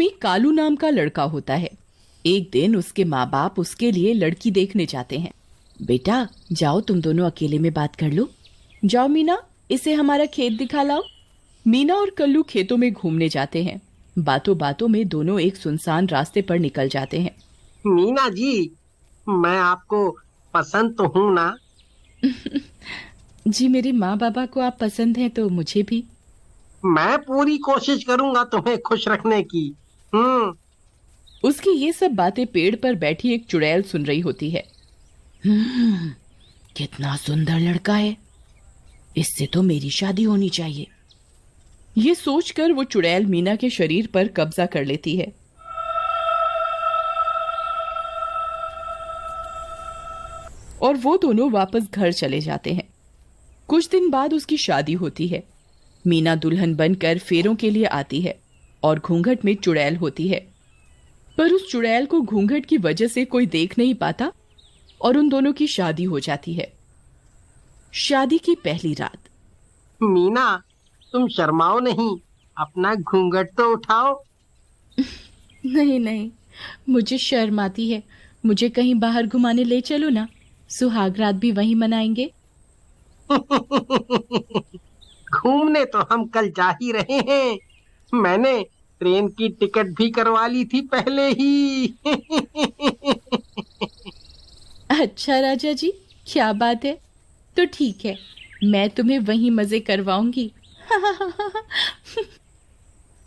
में कालू नाम का लड़का होता है। एक दिन उसके माँ बाप उसके लिए लड़की देखने जाते हैं। बेटा जाओ, तुम दोनों अकेले में बात कर लो। जाओ मीना, इसे हमारा खेत दिखा लाओ। मीना और कल्लू खेतों में घूमने जाते हैं। बातों बातों में दोनों एक सुनसान रास्ते पर निकल जाते हैं। मीना जी, मैं आपको पसंद तो हूँ ना? जी, मेरे माँ बाबा को आप पसंद हैं तो मुझे भी। मैं पूरी कोशिश करूंगा तुम्हें खुश रखने की। हम्म। उसकी ये सब बातें पेड़ पर बैठी एक चुड़ैल सुन रही होती है। कितना सुंदर लड़का है, इससे तो मेरी शादी होनी चाहिए। ये सोचकर वो चुड़ैल मीना के शरीर पर कब्जा कर लेती है। और वो दोनों वापस घर चले जाते हैं। कुछ दिन बाद उसकी शादी होती है। मीना दुल्हन बनकर फेरों के लिए आती है और घूंघट में चुड़ैल होती है। पर उस चुड़ैल को घूंघट की वजह से कोई देख नहीं पाता और उन दोनों की शादी हो जाती है। शादी की पहली रात। मीना, तुम शर्माओ नहीं, अपना घूंघट तो उठाओ। नहीं नहीं, मुझे शर्म आती है। मुझे कहीं बाहर घुमाने ले चलो ना, सुहाग रात भी वहीं मनाएंगे। घूमने तो हम कल जा ही रहे हैं। मैंने ट्रेन की टिकट भी करवा ली थी पहले ही। अच्छा राजा जी, क्या बात है। तो ठीक है, मैं तुम्हें वहीं मजे करवाऊंगी।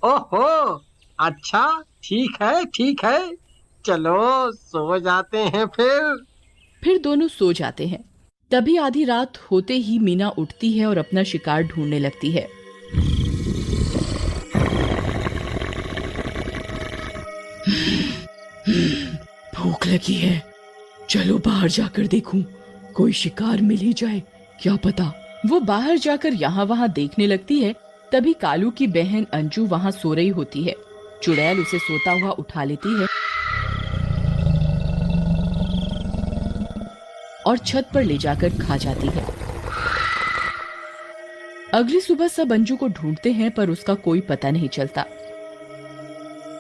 ओहो, अच्छा, ठीक है ठीक है, चलो सो जाते हैं फिर। फिर दोनों सो जाते हैं। तभी आधी रात होते ही मीना उठती है और अपना शिकार ढूंढने लगती है। भूख लगी है, चलो बाहर जाकर देखूं, कोई शिकार मिल ही जाए, क्या पता। वो बाहर जाकर यहाँ वहां देखने लगती है। तभी कालू की बहन अंजू वहां सो रही होती है। चुड़ैल उसे सोता हुआ उठा लेती है और छत पर ले जाकर खा जाती है। अगली सुबह सब अंजू को ढूंढते हैं पर उसका कोई पता नहीं चलता।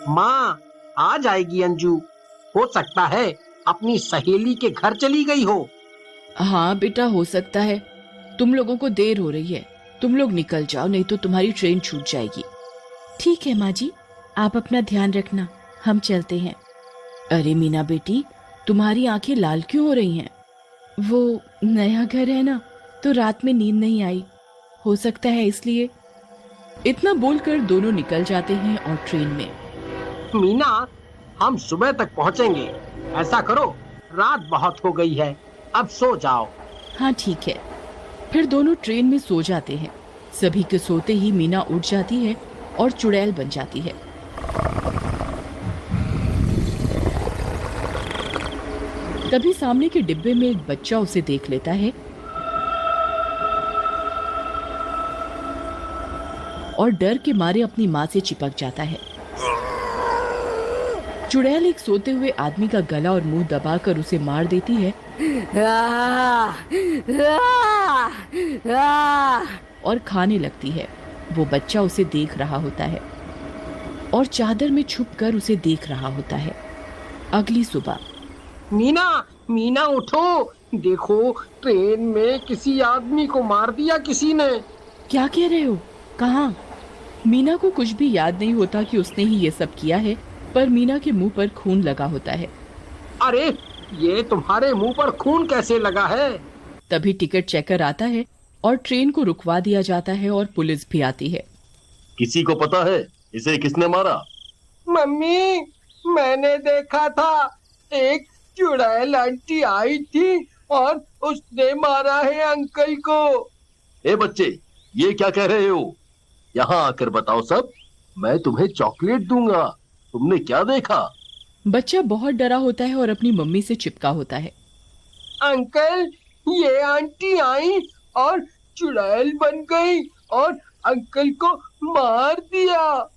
माँ, आ जाएगी अंजू। हो सकता है अपनी सहेली के घर चली गई हो। हाँ बेटा, हो सकता है। तुम लोगों को देर हो रही है, तुम लोग निकल जाओ, नहीं तो तुम्हारी ट्रेन छूट जाएगी। ठीक है माँ जी, आप अपना ध्यान रखना, हम चलते हैं। अरे मीना बेटी, तुम्हारी आंखें लाल क्यों हो रही हैं? वो नया घर है ना, तो रात में नींद नहीं आई, हो सकता है इसलिए। इतना बोलकर दोनों निकल जाते हैं और ट्रेन में। मीना, हम सुबह तक पहुंचेंगे। ऐसा करो, रात बहुत हो गई है, अब सो जाओ। हाँ ठीक है। फिर दोनों ट्रेन में सो जाते हैं। सभी के सोते ही मीना उठ जाती है और चुड़ैल बन जाती है। तभी सामने के डिब्बे में एक बच्चा उसे देख लेता है और डर के मारे अपनी माँ से चिपक जाता है। चुड़ैल एक सोते हुए आदमी का गला और मुंह दबाकर उसे मार देती है और खाने लगती है। वो बच्चा उसे देख रहा होता है और चादर में छुपकर उसे देख रहा होता है। अगली सुबह। मीना, मीना उठो, देखो ट्रेन में किसी आदमी को मार दिया किसी ने। क्या कह रहे हो? कहाँ? मीना को कुछ भी याद नहीं होता कि उसने ही ये सब किया है, पर मीना के मुंह पर खून लगा होता है। अरे, ये तुम्हारे मुंह पर खून कैसे लगा है? तभी टिकट चेकर आता है और ट्रेन को रुकवा दिया जाता है और पुलिस भी आती है। किसी को पता है इसे किसने मारा? मम्मी, मैंने देखा था, एक चुड़ैल आंटी आई थी और उसने मारा है अंकल को। ए बच्चे, ये क्या कह रहे हो? यहाँ आकर बताओ सब, मैं तुम्हें चॉकलेट दूंगा। तुमने क्या देखा? बच्चा बहुत डरा होता है और अपनी मम्मी से चिपका होता है। अंकल, ये आंटी आई और चुड़ैल बन गई और अंकल को मार दिया।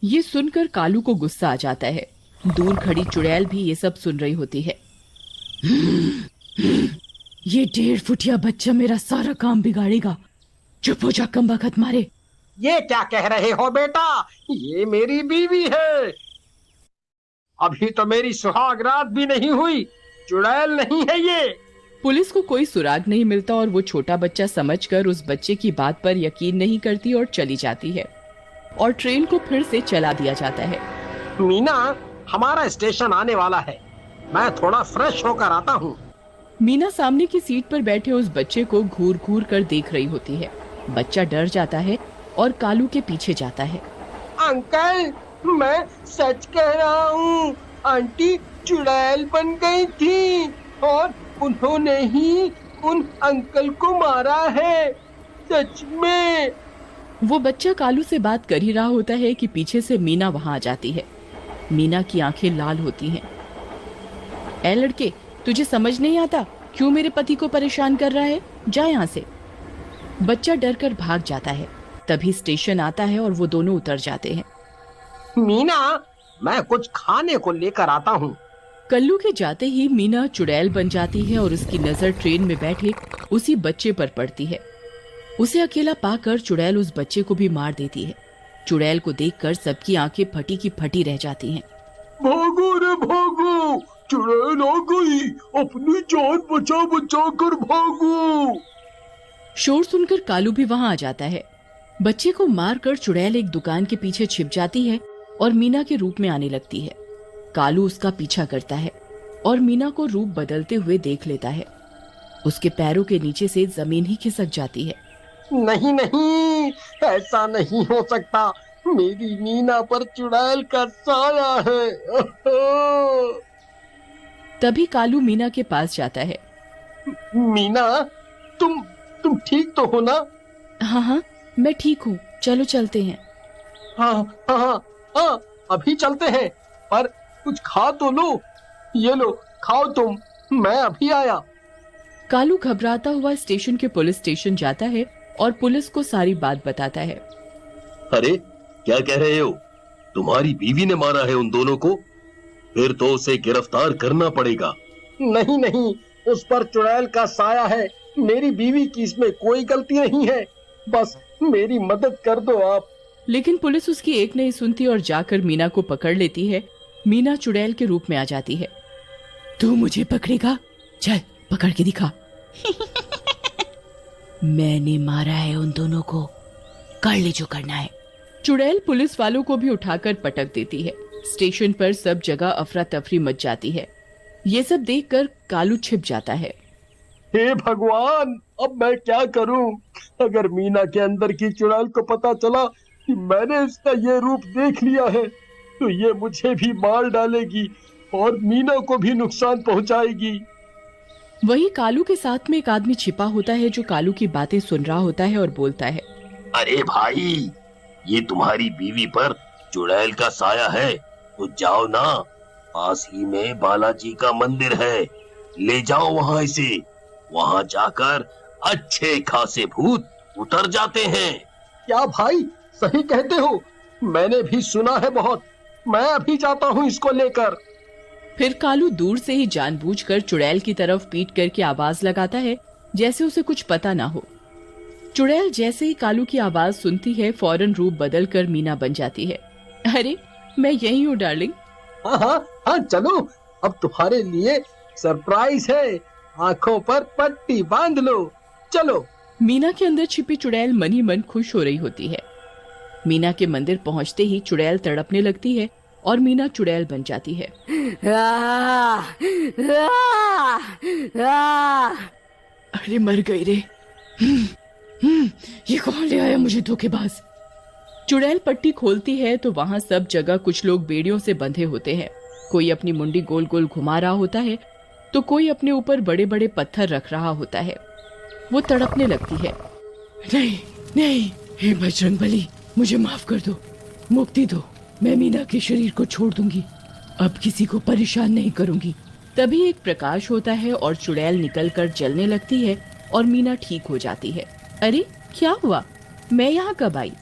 ये सुनकर कालू को गुस्सा आ जाता है। दूर खड़ी चुड़ैल भी ये सब सुन रही होती है। ये 1.5 फुटिया बच्चा मेरा सारा काम बिगाड़ेगा। चुप हो जा कमबख्त मारे। ये क्या कह रहे हो बेटा? ये मेरी बीवी है। अभी तो मेरी सुहाग रात भी नहीं हुई, चुड़ैल नहीं है ये। पुलिस को कोई सुराग नहीं मिलता और वो छोटा बच्चा समझकर उस बच्चे की बात पर यकीन नहीं करती और चली जाती है और ट्रेन को फिर से चला दिया जाता है। मीना, हमारा स्टेशन आने वाला है, मैं थोड़ा फ्रेश होकर आता हूँ। मीना सामने की सीट पर बैठे उस बच्चे को घूर घूर कर देख रही होती है। बच्चा डर जाता है और कालू के पीछे जाता है। अंकल, मैं सच कह रहा हूँ, आंटी चुड़ैल बन गई थी और उन्होंने ही उन अंकल को मारा है, सच में। वो बच्चा कालू से बात कर ही रहा होता है कि पीछे से मीना वहां आ जाती है। मीना की आंखें लाल होती हैं। ए लड़के, तुझे समझ नहीं आता क्यों मेरे पति को परेशान कर रहा है? जा यहाँ से। बच्चा डर कर भाग जाता है। तभी स्टेशन आता है और वो दोनों उतर जाते हैं। मीना, मैं कुछ खाने को लेकर आता हूँ। कल्लू के जाते ही मीना चुड़ैल बन जाती है और उसकी नजर ट्रेन में बैठे उसी बच्चे पर पड़ती है। उसे अकेला पाकर चुड़ैल उस बच्चे को भी मार देती है। चुड़ैल को देखकर सबकी आंखें फटी की फटी रह जाती हैं। भागो रे भागो, चुड़ैल आ गई, अपनी जान बचा बचा कर भागो। शोर सुनकर कालू भी वहां आ जाता है। बच्चे को मारकर चुड़ैल एक दुकान के पीछे छिप जाती है और मीना के रूप में आने लगती है। कालू उसका पीछा करता है और मीना को रूप बदलते हुए देख लेता है। उसके पैरों के नीचे से जमीन ही खिसक जाती है। नहीं नहीं, ऐसा नहीं हो सकता, मेरी मीना पर चुड़ैल का साया है। तभी कालू मीना के पास जाता है। मीना, तुम ठीक तो हो ना? हाँ हाँ, मैं ठीक हूँ, चलो चलते हैं। हाँ हाँ हाँ हाँ, अभी चलते हैं, पर कुछ खा तो लो। ये लो, खाओ तुम, मैं अभी आया। कालू घबराता हुआ स्टेशन के पुलिस स्टेशन जाता है और पुलिस को सारी बात बताता है। अरे क्या कह रहे हो? तुम्हारी बीवी ने मारा है उन दोनों को? फिर तो उसे गिरफ्तार करना पड़ेगा। नहीं नहीं, उस पर चुड़ैल का साया है, मेरी बीवी की इसमें कोई गलती नहीं है, बस मेरी मदद कर दो आप। लेकिन पुलिस उसकी एक नहीं सुनती और जाकर मीना को पकड़ लेती है। मीना चुड़ैल के रूप में आ जाती है। तू मुझे पकड़ेगा? चल पकड़ के दिखा। मैंने मारा है उन दोनों को, कर ले जो करना है। चुड़ैल पुलिस वालों को भी उठाकर पटक देती है। स्टेशन पर सब जगह अफरा तफरी मच जाती है। ये सब देखकर कालू छिप जाता है। हे भगवान, अब मैं क्या करूं? अगर मीना के अंदर की चुड़ैल को पता चला कि मैंने इसका ये रूप देख लिया है, तो ये मुझे भी मार डालेगी और मीना को भी नुकसान पहुंचाएगी। वही कालू के साथ में एक आदमी छिपा होता है जो कालू की बातें सुन रहा होता है और बोलता है। अरे भाई, ये तुम्हारी बीवी पर चुड़ैल का साया है, तो जाओ ना, पास ही में बालाजी का मंदिर है, ले जाओ वहां इसे। वहां जाकर अच्छे खासे भूत उतर जाते हैं। क्या भाई, सही कहते हो, मैंने भी सुना है बहुत। मैं अभी जाता हूँ इसको लेकर। फिर कालू दूर से ही जानबूझकर चुड़ैल की तरफ पीट करके आवाज लगाता है, जैसे उसे कुछ पता ना हो। चुड़ैल जैसे ही कालू की आवाज सुनती है, फौरन रूप बदल कर मीना बन जाती है। अरे मैं यही हूँ डार्लिंग। हाँ हाँ हाँ, चलो, अब तुम्हारे लिए सरप्राइज है, आंखों पर पट्टी बांध लो, चलो। मीना के अंदर छिपी चुड़ैल मन ही मन खुश हो रही होती है। मीना के मंदिर पहुंचते ही चुड़ैल तड़पने लगती है और मीना चुड़ैल बन जाती है। अरे मर गई रे। ये कौन ले आया मुझे धोखेबाज। चुड़ैल पट्टी खोलती है तो वहां सब जगह कुछ लोग बेड़ियों से बंधे होते हैं। कोई अपनी मुंडी गोल गोल घुमा रहा होता है तो कोई अपने ऊपर बड़े बड़े पत्थर रख रहा होता है। वो तड़पने लगती है। नहीं नहीं, हे बजरंगबली, मुझे माफ कर दो, मुक्ति दो, मैं मीना के शरीर को छोड़ दूंगी, अब किसी को परेशान नहीं करूंगी। तभी एक प्रकाश होता है और चुड़ैल निकलकर जलने लगती है और मीना ठीक हो जाती है। अरे क्या हुआ, मैं यहाँ कब आई?